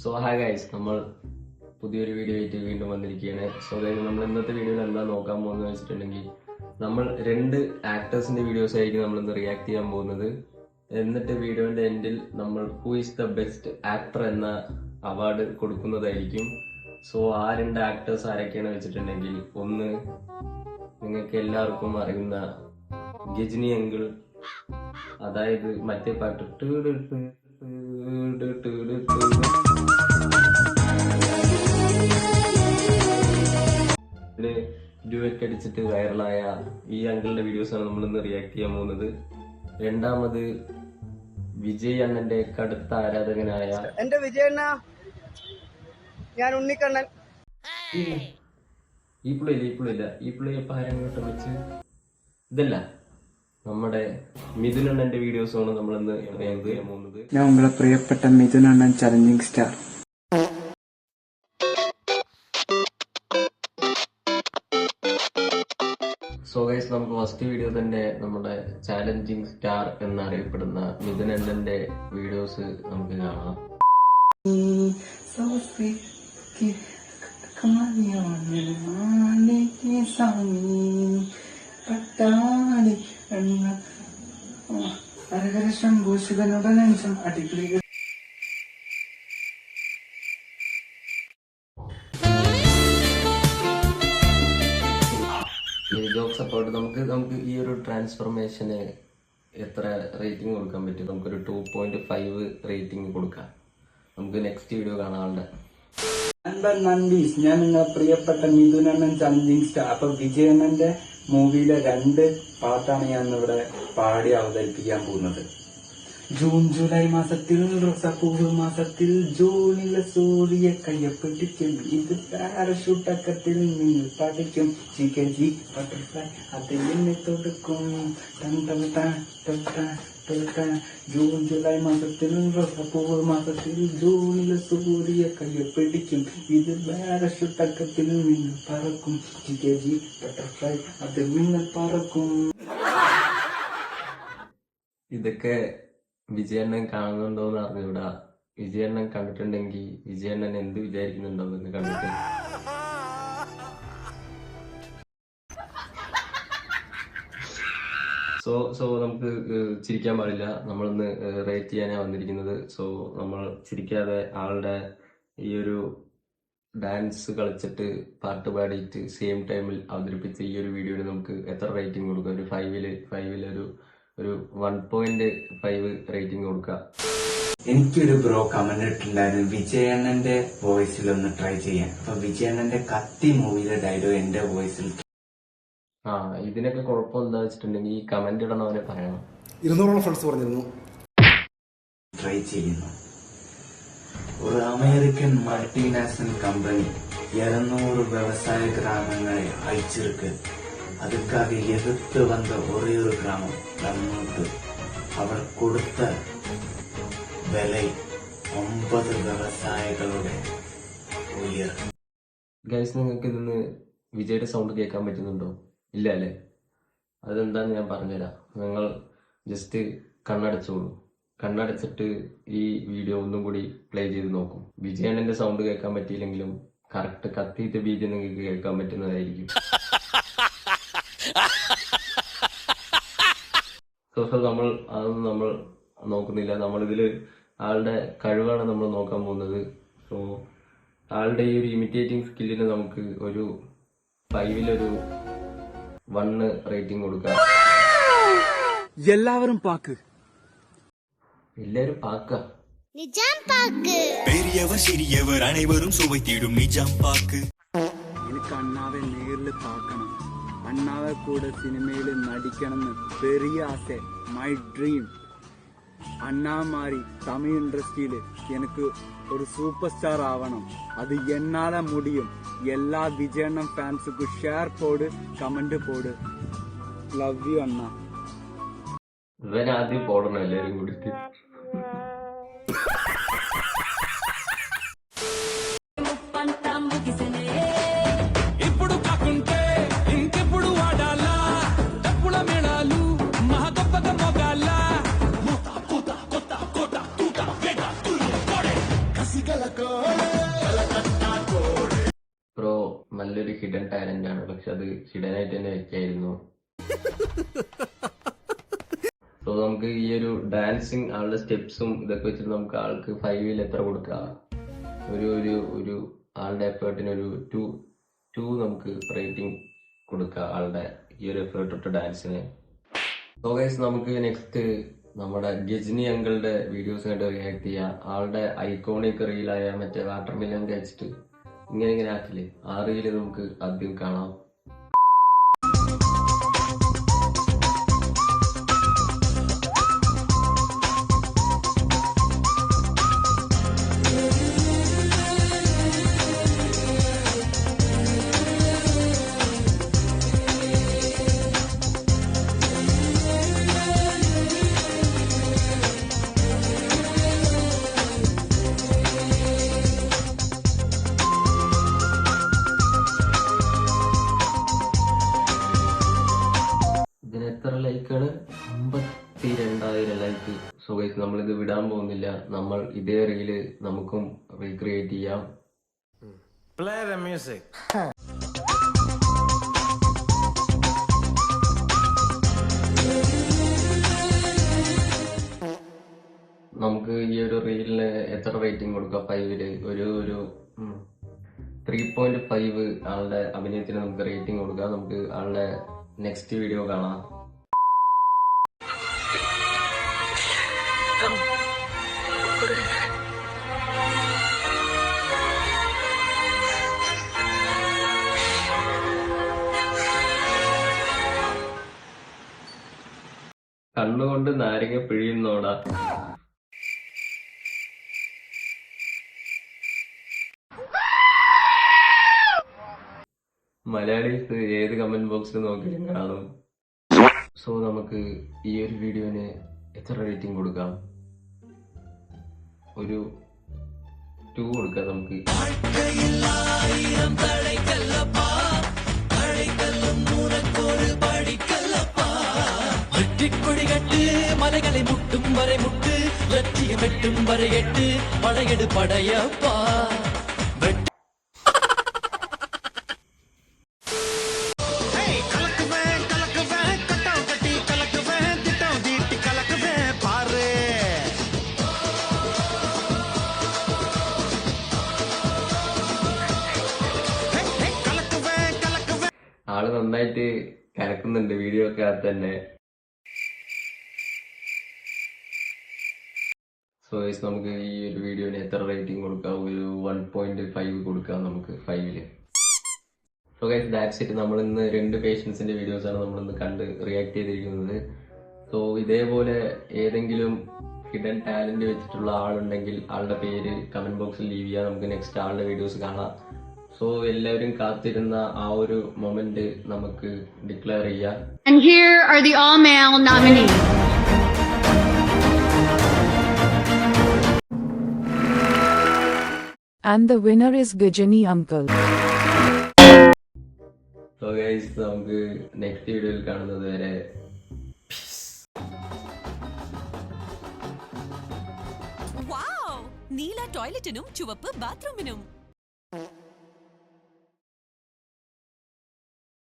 So hi guys, നമ്മൾ പുതിയൊരു video ആയിട്ട് വീണ്ടും വന്നിരിക്കുകയാണ്. സോ ഗൈസ്, നമ്മൾ ഇന്നത്തെ വീഡിയോയിൽ എന്താ നോക്കാൻ പോകുന്നത് വെച്ചിട്ടുണ്ടെങ്കിൽ, നമ്മൾ രണ്ട് ആക്ടേഴ്സിന്റെ വീഡിയോസ് ആയിരിക്കും നമ്മൾ ഇന്ന് റിയാക്ട് ചെയ്യാൻ പോകുന്നത്. എന്നിട്ട് വീഡിയോന്റെ എൻഡിൽ നമ്മൾ who is the best actor എന്ന അവാർഡ് കൊടുക്കുന്നതായിരിക്കും. സോ ആ രണ്ട് ആക്ടേഴ്സ് ആരൊക്കെയാണ് വെച്ചിട്ടുണ്ടെങ്കിൽ, ഒന്ന് നിങ്ങൾക്ക് എല്ലാവർക്കും അറിയുന്ന ഗജനി അങ്കിൾ, അതായത് മറ്റേ പാട്ട് ഡ്യുവറ്റ് അടിച്ചിട്ട് വൈറലായ ഈ അങ്കിളിന്റെ വീഡിയോസ് ആണ് നമ്മൾ ഇന്ന് റിയാക്ട് ചെയ്യാൻ പോകുന്നത്. രണ്ടാമത് വിജയ് അണ്ണന്റെ കടുത്ത ആരാധകനായ എന്റെ വിജയണ്ണ, ഞാൻ ഉണ്ണിക്കണ്ണൻ. ഈ പുള്ളി പാരങ്ങോട്ട് വെച്ച് ഇതല്ല, നമ്മുടെ മിഥുൻ അണ്ണന്റെ വീഡിയോസ് ആണ് നമ്മൾ ഇന്ന് റിയാക്ട് ചെയ്യാൻ പോകുന്നത്. ഞാൻ ഉങ്ങളെ പ്രിയപ്പെട്ട മിഥുൻ അണ്ണൻ ചലഞ്ചിങ് സ്റ്റാർ. സോ ഗൈസ്, നമുക്ക് ഫസ്റ്റ് വീഡിയോ തന്നെ നമ്മുടെ ചാലഞ്ചിങ് സ്റ്റാർ എന്നറിയപ്പെടുന്ന മിഥുൻ അണ്ണന്റെ വീഡിയോസ് നമുക്ക് കാണാം. അടിപൊളി. ജോക്സ് അപ്പൗട്ട് നമുക്ക് ഈ ഒരു ട്രാൻസ്ഫോർമേഷന് എത്ര റേറ്റിംഗ് കൊടുക്കാൻ പറ്റും? നമുക്കൊരു 2.5 റേറ്റിംഗ് കൊടുക്കാം. നമുക്ക് നെക്സ്റ്റ് വീഡിയോ കാണാറുണ്ട്. ഞാൻ നിങ്ങളെ പ്രിയപ്പെട്ട മിഥുൻ അണ്ണൻ ചലഞ്ചിങ് സ്റ്റാർ. അപ്പൊ വിജയണ്ണന്റെ മൂവിയിലെ 2 പാട്ടാണ് ഞാൻ ഇവിടെ പാടി അവതരിപ്പിക്കാൻ പോകുന്നത്. ജൂൺ ജൂലൈ മാസത്തിൽ റോസാപ്പൂവ് മാസത്തിൽ ജൂണിലെ സൂര്യ കയ്യപ്പിടിക്കും, ഇത് പാരഷൂട്ടക്കത്തിൽ നിന്ന് പഠിക്കും, ചിക്കജി ബട്ടർഫ്ലൈ അതിൽ നിന്ന് തൊടുക്കും. ജൂൺ ജൂലൈ മാസത്തിൽ റോസാപ്പൂവ് മാസത്തിൽ ജൂണിലെ സൂര്യ കയ്യപ്പിടിക്കും, ഇത് പാരഷൂട്ടക്കത്തിൽ നിന്ന് പറക്കും, ചിക്കജി ബട്ടർഫ്ലൈ അതിൽ നിന്ന് പറക്കും. ഇതൊക്കെ വിജയണ്ണൻ കാണുന്നുണ്ടോന്ന് അറിഞ്ഞൂടാ. വിജയണ്ണൻ കണ്ടിട്ടുണ്ടെങ്കിൽ വിജയണ്ണൻ എന്ത് വിചാരിക്കുന്നുണ്ടോന്ന് കണ്ടിട്ട്. സോ നമുക്ക് ചിരിക്കാൻ പാടില്ല. നമ്മളിന്ന് റേറ്റ് ചെയ്യാനാണ് വന്നിരിക്കുന്നത്. സോ നമ്മൾ ചിരിക്കാതെ ആളുടെ ഈ ഒരു ഡാൻസ് കളിച്ചിട്ട് പാട്ട് പാടിയിട്ട് സെയിം ടൈമിൽ അവതരിപ്പിച്ച ഈ ഒരു വീഡിയോയിൽ നമുക്ക് എത്ര റേറ്റിംഗ് കൊടുക്കുക? ഒരു 5-ൽ ഒരു 1.5 റേറ്റിംഗ് കൊടുക്കുക. എനിക്കൊരു ബ്രോ കമന്റ് ഇട്ടിട്ടുണ്ടായിരുന്നു വിജയണ്ണന്റെ വോയിസിൽ ഒന്ന് ട്രൈ ചെയ്യാൻ. അപ്പൊ വിജയണ്ണന്റെ കത്തി മൂവിയിലെ ഡയലോഗ് എന്റെ വോയിസിൽ. ഇതിനൊക്കെ കുഴപ്പം എന്താ വെച്ചിട്ടുണ്ടെങ്കിൽ ഈ കമന്റ് ഇടണവനെ പറയണം. 200 ഫ്രണ്ട്സ് പറഞ്ഞിരുന്നു ട്രൈ ചെയ്യുന്നു. ഒരു അമേരിക്കൻ മൾട്ടിനാഷണൽ കമ്പനി 200 വ്യവസായ கிராமங்களை அழிச்சிருக்கு. அதுக்காக எதிர்த்து வந்த ஒரே ஒரு கிராமம் நம்மூட்டு. அவர் கொடுத்த விலை 9 വ്യവസായികളുടെ ഉയർ. ഗൈസ്, നിങ്ങൾക്ക് ഇതൊന്ന് വിജയുടെ സൗണ്ട് കേൾക്കാൻ പറ്റുന്നുണ്ടോ? ഇല്ല അല്ലേ? അതെന്താന്ന് ഞാൻ പറഞ്ഞുതരാം. നിങ്ങൾ ജസ്റ്റ് കണ്ണടച്ചോളൂ. കണ്ണടച്ചിട്ട് ഈ വീഡിയോ ഒന്നും കൂടി പ്ലേ ചെയ്ത് നോക്കും. വിജയണ്ണന്റെ സൗണ്ട് കേൾക്കാൻ പറ്റിയില്ലെങ്കിലും കറക്റ്റ് കത്തിയിട്ട് ബീജം നിങ്ങൾക്ക് കേൾക്കാൻ പറ്റുന്നതായിരിക്കും. അതൊന്നും നമ്മൾ നോക്കുന്നില്ല. നമ്മളിതില് ആളുടെ കഴിവാണ് നമ്മൾ നോക്കാൻ പോകുന്നത്. സോ ആളുടെ ഈ ഒരു ഇമിറ്റേറ്റിംഗ് സ്കില്ലിന് നമുക്ക് ഒരു 5-ൽ 1 റേറ്റിംഗ് കൊടുക്കാം. എല്ലാവരും പാക്ക്, എല്ലാരും പാക്ക. பெரியவர் சிறியவர் அனைவரும் சுவைத்திடும் நிஜாம் பாக்கு. എനിക്ക് അണ്ണാവെ നേരിൽ പാക്കണം. അണ്ണാവെ കൂടെ സിനിമയിൽ നടിക്കണമെന്ന് പെരിയ ആസ, മൈ ഡ്രീം. അണ്ണാ മാറി തമിഴ് ഇൻഡസ്ട്രിയില് എനിക്ക് ഒരു സൂപ്പർ സ്റ്റാർ ആവണം. അത് എന്നാല മുടിയും. എല്ലാ വിജയണ്ണൻ ഫാൻസുക്കും ഷെയർ പോട്, കമന്റ് പോട്. ലവ് യു അണ്ണ. ഇവൻ ആദ്യം പോടണം എല്ലാരും കൂടിയിട്ട്. ബ്രോ നല്ലൊരു ഹിഡൻ ടാലന്റ് ആണ്, പക്ഷെ അത് ഹിഡൻ ആയിട്ട് തന്നെ വെക്കായിരുന്നു. സോ നമുക്ക് ഈ ഒരു ഡാൻസിങ് ആളുടെ സ്റ്റെപ്സും ഇതൊക്കെ വെച്ചിട്ട് നമുക്ക് ആൾക്ക് 5-ൽ എത്ര കൊടുക്കാം? ഒരു ആളുടെ എഫേർട്ടിന് ഒരു 2 നമുക്ക് റേറ്റിംഗ് കൊടുക്കാം ആളുടെ ഈ ഒരു എഫേർട്ട് ഇട്ട ഡാൻസിന്. സോ ഗൈസ് നമുക്ക് നെക്സ്റ്റ് നമ്മുടെ ഗജനി അങ്കിളുടെ വീഡിയോസ് കണ്ട് റിയാക്ട് ചെയ്യാം. ആളുടെ ഐക്കോണിക് റീലായ മറ്റേ വാട്ടർ മില്ലൻ കഴിച്ചിട്ട് ഇങ്ങനെ ആക്കില്ലേ, ആ റീല് നമുക്ക് ആദ്യം കാണാം. ഇതിന് എത്ര ലൈക്കാണ്? 52,000 ലൈക്ക്. സോ ഗൈസ് നമ്മളിത് വിടാൻ പോകുന്നില്ല, നമ്മൾ ഇതേ റീല് നമുക്കും റീക്രിയേറ്റ് ചെയ്യാം. Play the music. നമുക്ക് ഈ ഒരു റീലിന് എത്ര റേറ്റിംഗ് കൊടുക്കാം? 5-ല് ഒരു 3.5 ആളുടെ അഭിനയത്തിന് നമുക്ക് റേറ്റിംഗ് കൊടുക്കാം. നമുക്ക് ആളുടെ നെക്സ്റ്റ് വീഡിയോ കാണാം. കണ്ണുകൊണ്ട് നാരങ്ങ പിഴിയുന്നോടാ. മലയാളീസ് ഏത് കമന്റ് ബോക്സിൽ നോക്കിയാലും കാണും. സോ നമുക്ക് ഈ ഒരു വീഡിയോന് എത്ര റേറ്റിംഗ് കൊടുക്കാം? ഒരു 2 കൊടുക്കാം നമുക്ക്. வெற்றிக்கொடிகட்டு மலைகளை முட்டும் வரை முட்டு லட்சியம் வெட்டும் வரை எட்டு படையெடு படையப்பா. ആള് നന്നായിട്ട് കലക്കുന്നുണ്ട് വീഡിയോ ഒക്കെ അകത്ത് തന്നെ. സോ നമുക്ക് ഈ ഒരു വീഡിയോന് എത്ര റേറ്റിംഗ് കൊടുക്കാം? ഒരു 1.5 കൊടുക്കാം നമുക്ക് 5-ല്. So guys that's it. നമ്മൾ ഇന്ന് 2 പേഷ്യൻസിന്റെ വീഡിയോസ് ആണ് നമ്മളിന്ന് കണ്ട് റിയാക്ട് ചെയ്തിരിക്കുന്നത്. സോ ഇതേപോലെ ഏതെങ്കിലും ഹിഡൻ ടാലന്റ് വെച്ചിട്ടുള്ള ആളുണ്ടെങ്കിൽ ആളുടെ പേര് കമന്റ് ബോക്സിൽ ലീവ് ചെയ്യാം. നമുക്ക് നെക്സ്റ്റ് ആളുടെ വീഡിയോസ് കാണാം. സോ എല്ലാവരും കാത്തിരുന്ന ആ ഒരു മൊമെന്റ് നമുക്ക് ഡിക്ലെയർ ചെയ്യാം. And here are the all-male nominees. And the winner is Gajani Uncle. So guys നമുക്ക് നെക്സ്റ്റ് വീഡിയോയിൽ കാണുന്നത് വരെ വാവ്! നീല ടോയ്ലറ്റിനും ചുവപ്പ് ബാത്റൂമിനും